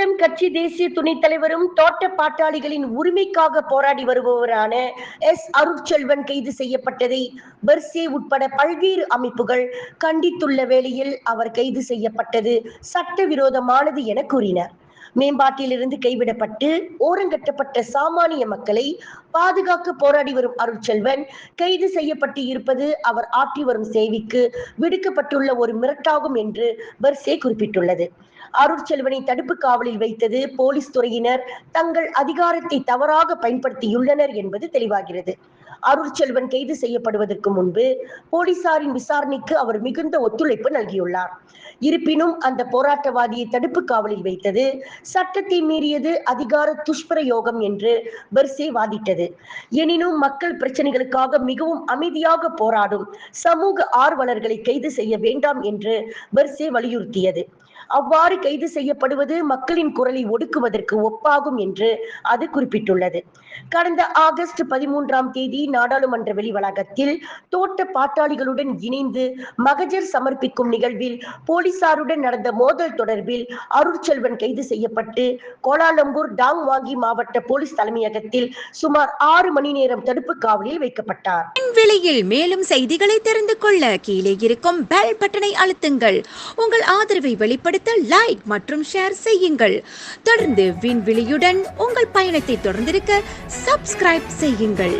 தமிழீழம் கட்சி தேசிய துணைத் தலைவரும் தோட்ட பாட்டாளிகளின் உரிமைக்காக போராடி வருபவரான அருட்செல்வன் கைது செய்யப்பட்டதை பெர்சே உட்பட பல்வேறு அமைப்புகள் கண்டித்துள்ள வேளையில் அவர் கைது செய்யப்பட்டது சட்டவிரோதமானது என கூறினார். மேம்பாட்டிலிருந்து கைவிடப்பட்டு ஓரங்கட்டப்பட்ட சாமானிய மக்களை பாதுகாக்க போராடி வரும் அருட்செல்வன் கைது செய்யப்பட்டு இருப்பது அவர் ஆற்றி வரும் சேவைக்கு விடுக்கப்பட்டுள்ள ஒரு மிரட்டாகும் என்று பெர்சே குறிப்பிட்டுள்ளது. அருட்செல்வனை தடுப்பு காவலில் வைத்தது போலீஸ் துறையினர் தங்கள் அதிகாரத்தை தவறாக பயன்படுத்தியுள்ளனர் என்பது தெளிவாகிறது. அருட்செல்வன் கைது செய்யப்படுவதற்கு முன்பு போலீசாரின் விசாரணைக்கு அவர் மிகுந்த ஒத்துழைப்பு நல்கியுள்ளார். இருப்பினும் அந்த போராட்டவாதியை தடுப்பு காவலில் வைத்தது சட்டத்தை மீறியது அதிகார துஷ்பிரயோகம் என்று பெர்சே வாதிட்டது. எனினும் மக்கள் பிரச்சனைகளுக்காக மிகவும் அமைதியாக போராடும் சமூக ஆர்வலர்களை கைது செய்ய வேண்டாம் என்று பெர்சே வலியுறுத்தியது. அவ்வாறு கைது செய்யப்படுவது மக்களின் குரலை ஒடுக்குவதற்கு ஒப்பாகும் என்று அது குறிப்பிட்டுள்ளது. கடந்த ஆகஸ்ட் 13ஆம் தேதி நாடாளுமன்ற வெளி வளாகத்தில் தோட்ட பாட்டாளிகளுடன் இணைந்து மகஜர் சமர்ப்பிக்கும் நிகழ்வில் போலீசாருடன் நடந்த மோதல் தொடர்பில் அருட்செல்வன் கைது செய்யப்பட்டு கோலாலம்பூர் டாங் வாங்கி மாவட்ட போலீஸ் தலைமையகத்தில் சுமார் 6 மணி நேரம் தடுப்பு காவலில் வைக்கப்பட்டார். விலையில் மேலும் செய்திகளை தெரிந்து கொள்ள கீழே இருக்கும் பெல் பட்டனை அழுத்துங்கள். உங்கள் ஆதரவை வெளிப்படுத்த லைக் மற்றும் ஷேர் செய்யுங்கள். தொடர்ந்து விண்வெளியுடன் உங்கள் பயணத்தை தொடர்ந்திருக்க சப்ஸ்கிரைப் செய்யுங்கள்.